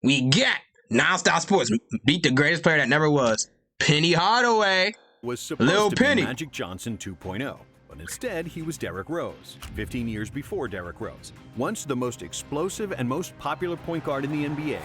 We got Nonstop Sports beat the greatest player that never was, Penny Hardaway. Was supposed Lil to Penny. be Magic Johnson 2.0, but instead he was Derrick Rose, 15 years before Derrick Rose. Once the most explosive and most popular point guard in the NBA,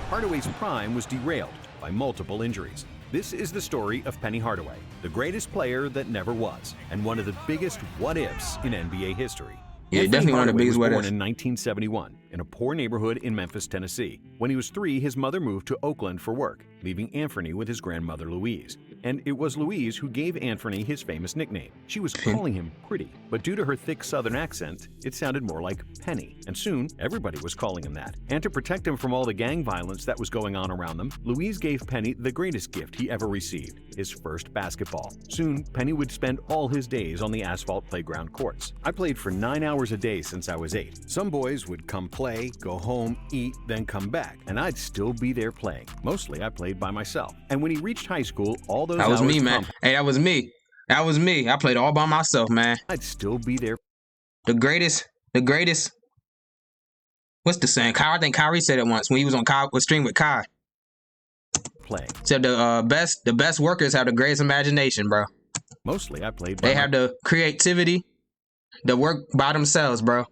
Hardaway's prime was derailed by multiple injuries. This is the story of Penny Hardaway, the greatest player that never was, and one of the biggest what-ifs in NBA history. Yeah, Anthony definitely one of the Hardaway biggest was born what-ifs. in 1971 in a poor neighborhood in Memphis, Tennessee. When he was 3, his mother moved to Oakland for work, leaving Anthony with his grandmother Louise. And it was Louise who gave Anthony his famous nickname. She was calling him Pretty, but due to her thick southern accent, it sounded more like Penny. And soon, everybody was calling him that. And to protect him from all the gang violence that was going on around them, Louise gave Penny the greatest gift he ever received, his first basketball. Soon, Penny would spend all his days on the asphalt playground courts. I played for 9 hours a day since I was 8. Some boys would come play, go home, eat, then come back, and I'd still be there playing. Mostly I played by myself. And when he reached high school, all those That was hours me, man. Hey, that was me. That was me. I played all by myself, man. I'd still be there The greatest. What's the saying? I think Kyrie said it once when he was on stream with Kai. playing. Said the best workers have the greatest imagination, bro. Mostly I played by They have the creativity, the work by themselves, bro,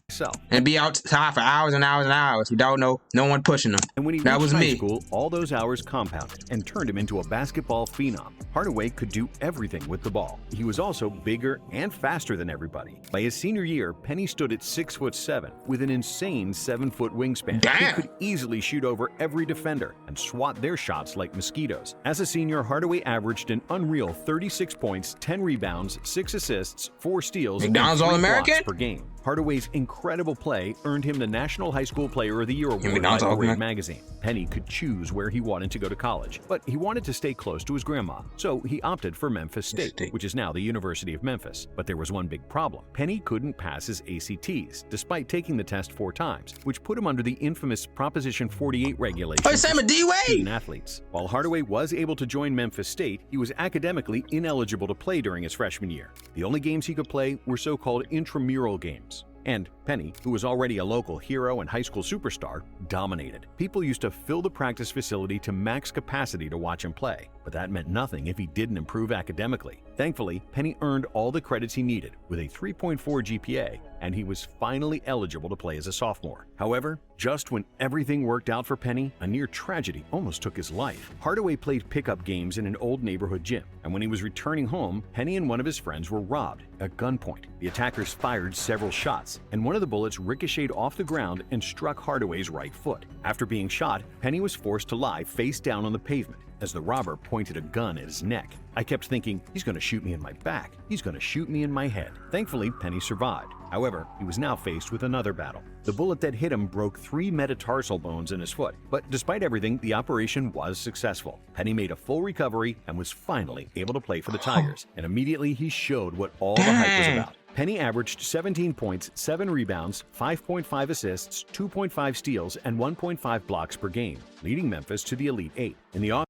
myself. and be outside for hours and hours and hours without no one pushing them. And when he That reached was high me. school, all those hours compounded and turned him into a basketball phenom. Hardaway could do everything with the ball. He was also bigger and faster than everybody. By his senior year, Penny stood at 6'7" with an insane 7-foot wingspan. Damn. He could easily shoot over every defender and swat their shots like mosquitoes. As a senior, Hardaway averaged an unreal 36 points, 10 rebounds, 6 assists, 4 steals, and McDonald's 3 All-American? blocks per game. Hardaway's incredible play earned him the National High School Player of the Year award by McDonald's Parade All-American? magazine. Penny could choose where he wanted to go to college, but he wanted to stay close to his grandma, so he opted for Memphis State, which is now the University of Memphis. But there was one big problem. Penny couldn't pass his ACTs, despite taking the test 4 times, which put him under the infamous Proposition 48 regulation Oh, Sam for D-Wade. student athletes. While Hardaway was able to join Memphis State, he was academically ineligible to play during his freshman year. The only games he could play were so-called intramural games. And Penny, who was already a local hero and high school superstar, dominated. People used to fill the practice facility to max capacity to watch him play, but that meant nothing if he didn't improve academically. Thankfully, Penny earned all the credits he needed with a 3.4 GPA, and he was finally eligible to play as a sophomore. However, just when everything worked out for Penny, a near tragedy almost took his life. Hardaway played pickup games in an old neighborhood gym, and when he was returning home, Penny and one of his friends were robbed at gunpoint. The attackers fired several shots, and one of the bullets ricocheted off the ground and struck Hardaway's right foot. After being shot, Penny was forced to lie face down on the pavement as the robber pointed a gun at his neck. I kept thinking, he's going to shoot me in my back. He's going to shoot me in my head. Thankfully, Penny survived. However, he was now faced with another battle. The bullet that hit him broke 3 metatarsal bones in his foot. But despite everything, the operation was successful. Penny made a full recovery and was finally able to play for the Tigers. And immediately he showed what all the hype was about. Penny averaged 17 points, 7 rebounds, 5.5 assists, 2.5 steals, and 1.5 blocks per game, leading Memphis to the Elite 8. In the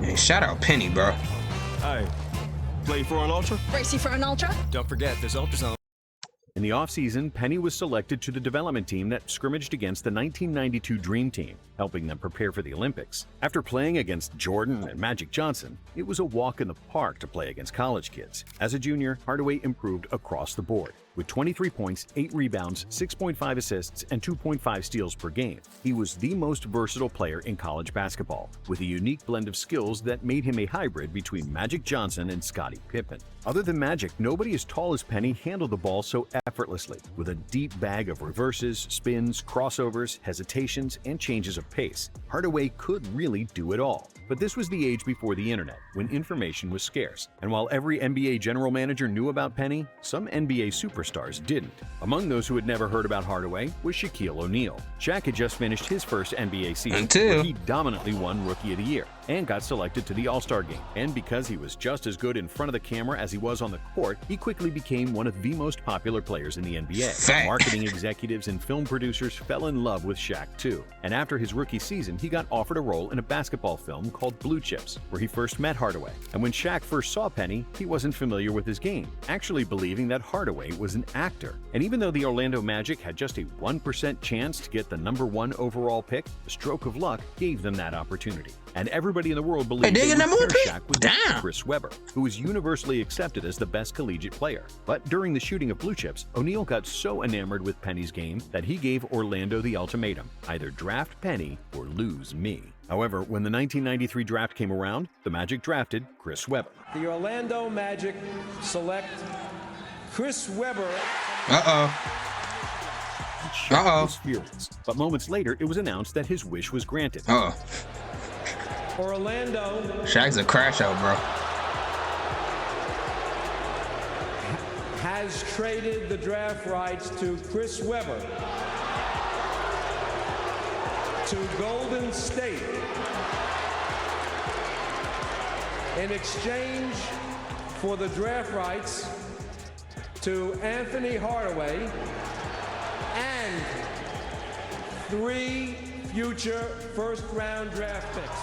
Hey, shout out Penny, bro. Hey, play for an ultra? Racy for an ultra? Don't forget, there's ultrasound. In the offseason, Penny was selected to the development team that scrimmaged against the 1992 Dream Team, helping them prepare for the Olympics. After playing against Jordan and Magic Johnson, it was a walk in the park to play against college kids. As a junior, Hardaway improved across the board. With 23 points, 8 rebounds, 6.5 assists, and 2.5 steals per game, he was the most versatile player in college basketball, with a unique blend of skills that made him a hybrid between Magic Johnson and Scottie Pippen. Other than Magic, nobody as tall as Penny handled the ball so effortlessly, with a deep bag of reverses, spins, crossovers, hesitations, and changes of pace. Hardaway could really do it all. But this was the age before the internet, when information was scarce. And while every NBA general manager knew about Penny, some NBA superstars didn't. Among those who had never heard about Hardaway was Shaquille O'Neal. Shaq had just finished his first NBA season, where he dominantly won Rookie of the Year. and got selected to the All-Star game. And because he was just as good in front of the camera as he was on the court, he quickly became one of the most popular players in the NBA. Fact. Marketing executives and film producers fell in love with Shaq too. And after his rookie season, he got offered a role in a basketball film called Blue Chips, where he first met Hardaway. And when Shaq first saw Penny, he wasn't familiar with his game, actually believing that Hardaway was an actor. And even though the Orlando Magic had just a 1% chance to get the #1 overall pick, the stroke of luck gave them that opportunity. And everybody in the world believed they they get would number one pair pick? Shaq with Damn. Chris Webber, who was universally accepted as the best collegiate player. But during the shooting of Blue Chips, O'Neal got so enamored with Penny's game that he gave Orlando the ultimatum: either draft Penny or lose me. However, when the 1993 draft came around, the Magic drafted Chris Webber. The Orlando Magic select Chris Webber. Shaq was furious. But moments later, it was announced that his wish was granted. Orlando Shaq's a crash out, bro. has traded the draft rights to Chris Webber to Golden State in exchange for the draft rights to Anthony Hardaway and 3 future first-round draft picks.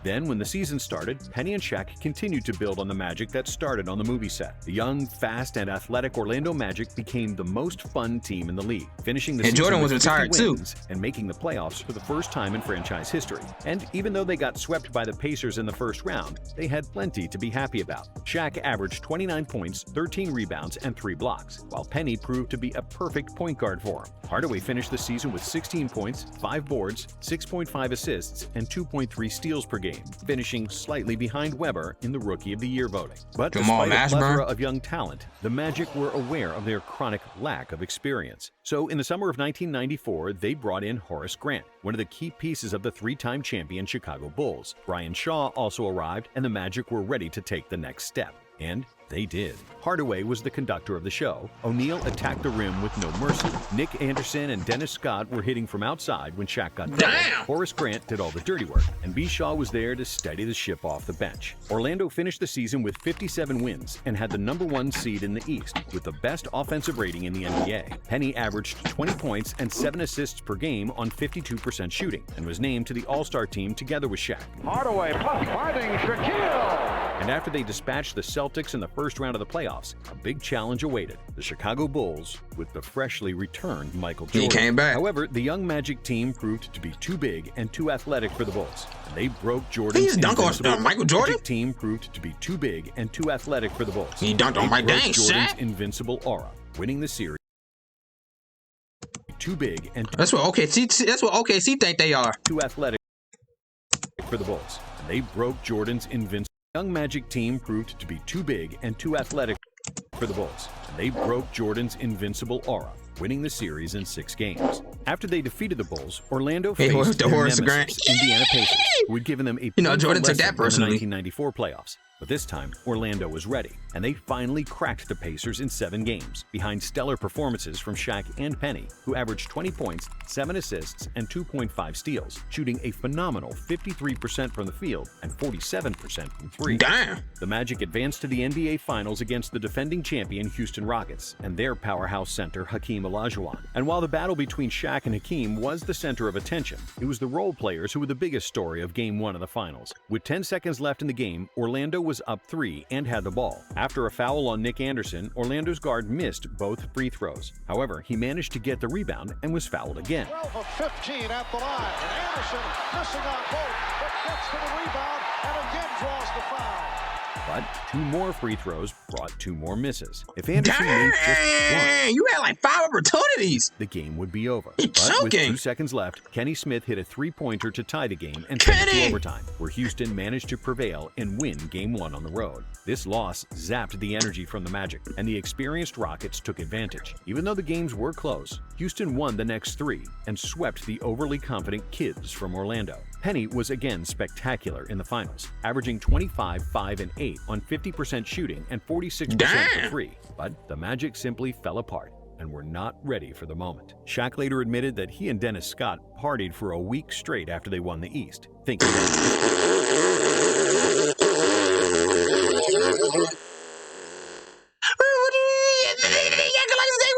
Then, when the season started, Penny and Shaq continued to build on the magic that started on the movie set. The young, fast, and athletic Orlando Magic became the most fun team in the league, finishing the And season Jordan was with 50 retired, too. wins and making the playoffs for the first time in franchise history. And even though they got swept by the Pacers in the first round, they had plenty to be happy about. Shaq averaged 29 points, 13 rebounds, and 3 blocks, while Penny proved to be a perfect point guard for him. Hardaway finished the season with 16 points, 5 boards, 6.5 assists, and 2.3 steals per game, finishing slightly behind Webber in the Rookie of the Year voting. But Jamal despite a Mashburn? plethora of young talent, the Magic were aware of their chronic lack of experience. So in the summer of 1994, they brought in Horace Grant, one of the key pieces of the 3-time champion Chicago Bulls. Brian Shaw also arrived, and the Magic were ready to take the next step. And they did. Hardaway was the conductor of the show. O'Neal attacked the rim with no mercy. Nick Anderson and Dennis Scott were hitting from outside when Shaq got doubled. Damn! Horace Grant did all the dirty work, and B. Shaw was there to steady the ship off the bench. Orlando finished the season with 57 wins and had the #1 seed in the East, with the best offensive rating in the NBA. Penny averaged 20 points and 7 assists per game on 52% shooting, and was named to the All-Star team together with Shaq. Hardaway plus finding Shaquille. And after they dispatched the Celtics in the first round of the playoffs, a big challenge awaited: the Chicago Bulls with the freshly returned Michael Jordan. He came back. However, the young Magic team proved to be too big and too athletic for the Bulls. And they broke Jordan's He just dunked on invincible- Michael Jordan? Magic team proved to be too big and too athletic for the Bulls. He dunked on They Mike. broke Dang, Jordan's Shaq. invincible aura, winning the series. Too big and That's what OKC think they are. too athletic for the Bulls. And they broke Jordan's invincible. Young Magic team proved to be too big and too athletic for the Bulls. And they broke Jordan's invincible aura, winning the series in 6 games. After they defeated the Bulls, Orlando Hey, faced the their Horace nemesis, Grant. Indiana Pacers, who had given them a You know, painful Jordan took lesson that in the personally. 1994 playoffs. But this time, Orlando was ready, and they finally cracked the Pacers in 7 games, behind stellar performances from Shaq and Penny, who averaged 20 points, 7 assists, and 2.5 steals, shooting a phenomenal 53% from the field and 47% from 3. Damn. The Magic advanced to the NBA Finals against the defending champion Houston Rockets and their powerhouse center Hakeem Olajuwon. And while the battle between Shaq and Hakeem was the center of attention, it was the role players who were the biggest story of Game 1 of the Finals. With 10 seconds left in the game, Orlando was up 3 and had the ball. After a foul on Nick Anderson, Orlando's guard missed both free throws. However, he managed to get the rebound and was fouled again. 12 of 15 at the line. And Anderson missing on both, but gets to the rebound and again draws the foul. But 2 more free throws brought 2 more misses. If Anderson made just one, Dang, you had like 5 opportunities. the game would be over. You're But with choking. 2 seconds left, Kenny Smith hit a 3-pointer to tie the game and send it to Kenny! overtime, where Houston managed to prevail and win Game 1 on the road. This loss zapped the energy from the Magic, and the experienced Rockets took advantage. Even though the games were close, Houston won the next 3 and swept the overly confident Kids from Orlando. Penny was again spectacular in the finals, averaging 25, 5, and 8 on 50% shooting and 46% Damn. for 3. But the Magic simply fell apart. and were not ready for the moment. Shaq later admitted that he and Dennis Scott partied for a week straight after they won the East, thinking They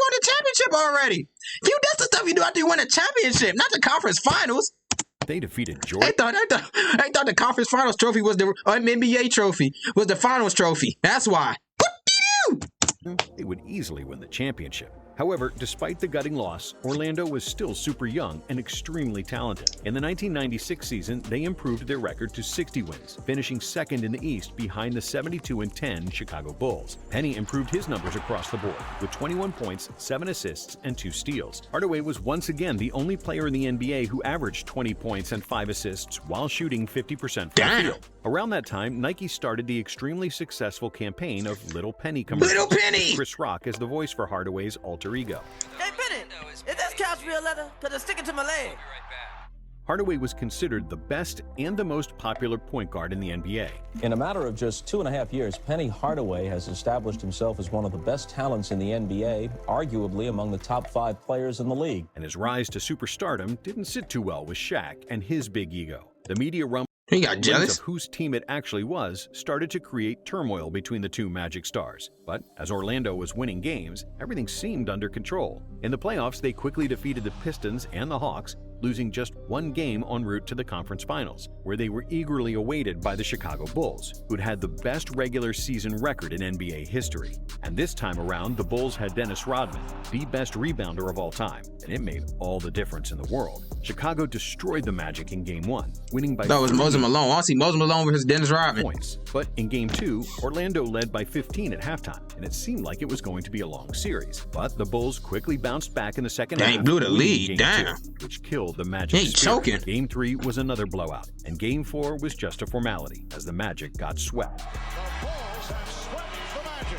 won the championship already. That's the stuff you do after you win a championship, not the conference finals. they defeated Jordan. I thought the conference finals trophy was the NBA trophy, was the finals trophy. That's why. They would easily win the championship. However, despite the gutting loss, Orlando was still super young and extremely talented. In the 1996 season, they improved their record to 60 wins, finishing second in the East behind the 72-10 Chicago Bulls. Penny improved his numbers across the board, with 21 points, 7 assists, and 2 steals. Hardaway was once again the only player in the NBA who averaged 20 points and 5 assists while shooting 50% from the field. Around that time, Nike started the extremely successful campaign of Little Penny commercials. Little Penny! With Chris Rock as the voice for Hardaway's alter ego. Hey, Penny, is this couch real leather? Because it's sticking to my leg. Hardaway was considered the best and the most popular point guard in the NBA. In a matter of just 2.5 years, Penny Hardaway has established himself as one of the best talents in the NBA, arguably among the top 5 players in the league. And his rise to superstardom didn't sit too well with Shaq and his big ego. The media rumbled He got jealous. of whose team it actually was started to create turmoil between the two Magic stars. But as Orlando was winning games, everything seemed under control. In the playoffs, they quickly defeated the Pistons and the Hawks, losing just one game en route to the conference finals, where they were eagerly awaited by the Chicago Bulls, who'd had the best regular season record in NBA history. And this time around, the Bulls had Dennis Rodman, the best rebounder of all time, and it made all the difference in the world. Chicago destroyed the Magic in Game 1, winning by That was Moses Malone. I want to see Moses Malone versus Dennis Rodman. points. But in Game 2, Orlando led by 15 at halftime, and it seemed like it was going to be a long series. But the Bulls quickly bounced back in the second Dang, half, blew the winning lead. Game Damn. 2, which killed the Magic. He choking. Game 3 was another blowout, and Game 4 was just a formality, as the Magic got swept. The Bulls have swept the Magic.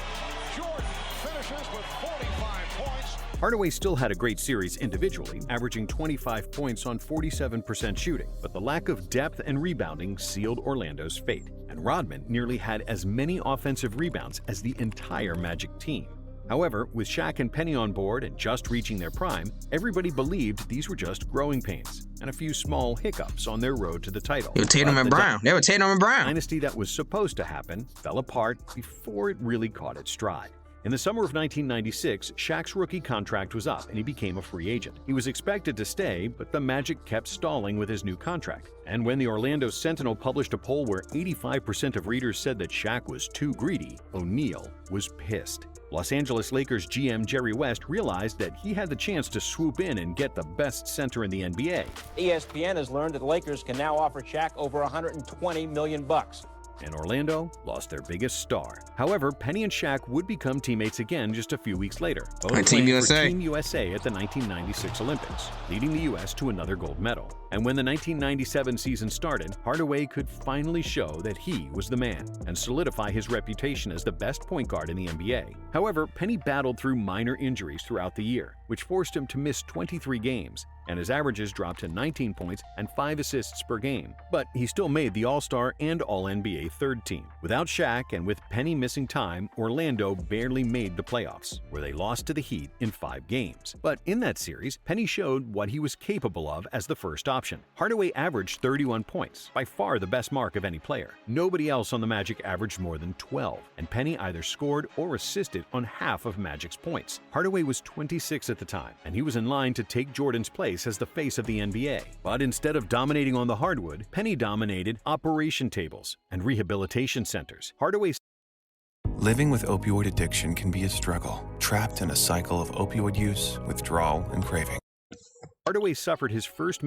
Jordan finishes with 45 points. Hardaway still had a great series individually, averaging 25 points on 47% shooting, but the lack of depth and rebounding sealed Orlando's fate, and Rodman nearly had as many offensive rebounds as the entire Magic team. However, with Shaq and Penny on board and just reaching their prime, everybody believed these were just growing pains and a few small hiccups on their road to the title. It was Tatum But and the Brown. They were Tatum and Brown. dynasty that was supposed to happen fell apart before it really caught its stride. In the summer of 1996, Shaq's rookie contract was up and he became a free agent. He was expected to stay, but the Magic kept stalling with his new contract. And when the Orlando Sentinel published a poll where 85% of readers said that Shaq was too greedy, O'Neal was pissed. Los Angeles Lakers GM Jerry West realized that he had the chance to swoop in and get the best center in the NBA. ESPN has learned that the Lakers can now offer Shaq over $120 million. And Orlando lost their biggest star. However, Penny and Shaq would become teammates again just a few weeks later, both On Team playing USA. for Team USA at the 1996 Olympics, leading the U.S. to another gold medal. And when the 1997 season started, Hardaway could finally show that he was the man and solidify his reputation as the best point guard in the NBA. However, Penny battled through minor injuries throughout the year, which forced him to miss 23 games, and his averages dropped to 19 points and 5 assists per game. But he still made the All-Star and All-NBA third team. Without Shaq and with Penny missing time, Orlando barely made the playoffs, where they lost to the Heat in 5 games. But in that series, Penny showed what he was capable of as the first option. Hardaway averaged 31 points, by far the best mark of any player. Nobody else on the Magic averaged more than 12, and Penny either scored or assisted on half of Magic's points. Hardaway was 26 at the time, and he was in line to take Jordan's place as the face of the NBA. But instead of dominating on the hardwood, Penny dominated operation tables and rehabilitation centers. Hardaway Living with opioid addiction can be a struggle, trapped in a cycle of opioid use, withdrawal, and craving. Hardaway suffered his first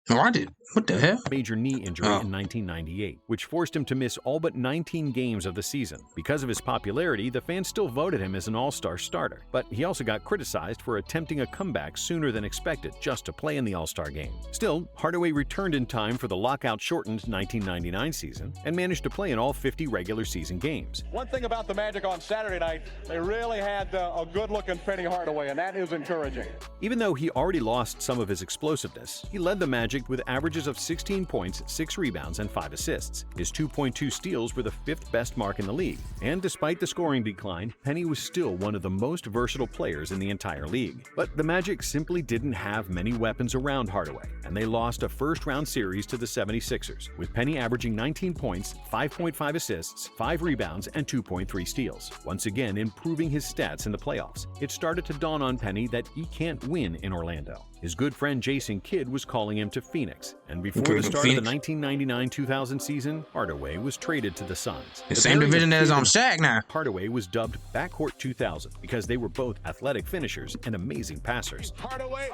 Oh, I did. What the hell? major knee injury in 1998, which forced him to miss all but 19 games of the season. Because of his popularity, the fans still voted him as an all-star starter, but he also got criticized for attempting a comeback sooner than expected just to play in the All-Star game. Still, Hardaway returned in time for the lockout-shortened 1999 season and managed to play in all 50 regular season games. One thing about the Magic on Saturday night, they really had a good-looking Penny Hardaway, and that is encouraging. Even though he already lost some of his explosiveness, he led the Magic Magic with averages of 16 points, 6 rebounds, and 5 assists. His 2.2 steals were the 5th best mark in the league. And despite the scoring decline, Penny was still one of the most versatile players in the entire league. But the Magic simply didn't have many weapons around Hardaway, and they lost a first-round series to the 76ers, with Penny averaging 19 points, 5.5 assists, 5 rebounds, and 2.3 steals, once again improving his stats in the playoffs. It started to dawn on Penny that he can't win in Orlando. His good friend Jason Kidd was calling him to Phoenix, and before the start of the 1999-2000 season, Hardaway was traded to the Suns. The same division that is on Shaq now. Hardaway was dubbed Backcourt 2000 because they were both athletic finishers and amazing passers. Hardaway.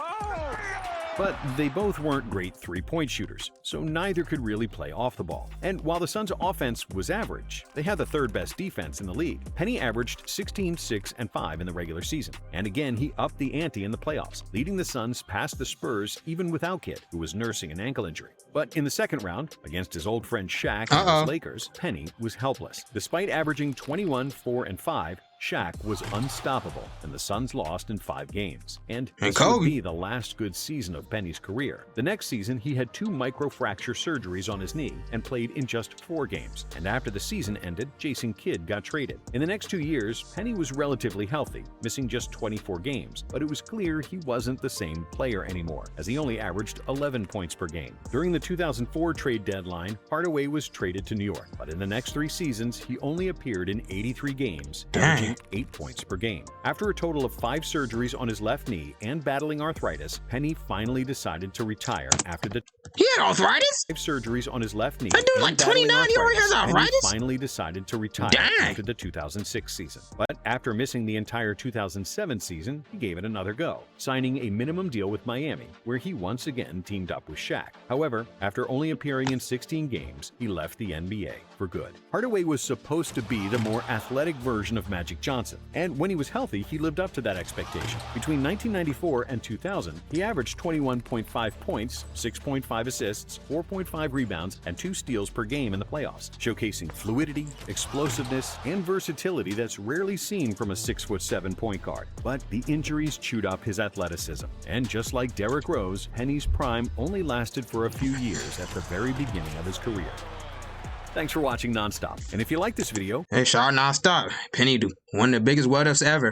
But they both weren't great three-point shooters, so neither could really play off the ball. And while the Suns' offense was average, they had the third-best defense in the league. Penny averaged 16, 6, and 5 in the regular season. And again, he upped the ante in the playoffs, leading the Suns past the Spurs even without Kidd, who was nursing an ankle injury. But in the second round, against his old friend Shaq and his Lakers, Penny was helpless. Despite averaging 21, 4, and 5, Shaq was unstoppable, and the Suns lost in 5 games. And this would be the last good season of Penny's career. The next season, he had 2 microfracture surgeries on his knee and played in just 4 games. And after the season ended, Jason Kidd got traded. In the next 2 years, Penny was relatively healthy, missing just 24 games, but it was clear he wasn't the same player anymore, as he only averaged 11 points per game. During the 2004 trade deadline, Hardaway was traded to New York, but in the next 3 seasons, he only appeared in 83 games, averaging 8 points per game. After a total of 5 surgeries on his left knee and battling arthritis, Penny finally decided to retire after the He had arthritis? 5 surgeries on his left knee. That dude like 29, he already has arthritis? Penny finally decided to retire after the 2006 season. But after missing the entire 2007 season, he gave it another go, signing a minimum deal with Miami, where he once again teamed up with Shaq. However, after only appearing in 16 games, he left the NBA for good. Hardaway was supposed to be the more athletic version of Magic Johnson, and when he was healthy, he lived up to that expectation. Between 1994 and 2000, he averaged 21.5 points, 6.5 assists, 4.5 rebounds, and 2 steals per game in the playoffs, showcasing fluidity, explosiveness, and versatility that's rarely seen from a 6'7" point guard. But the injuries chewed up his athleticism, and just like Derrick Rose, Penny's prime only lasted for a few years at the very beginning of his career. Thanks for watching Nonstop, and if you like this video, hey, shout out Nonstop. Penny, one of the biggest what-ifs ever.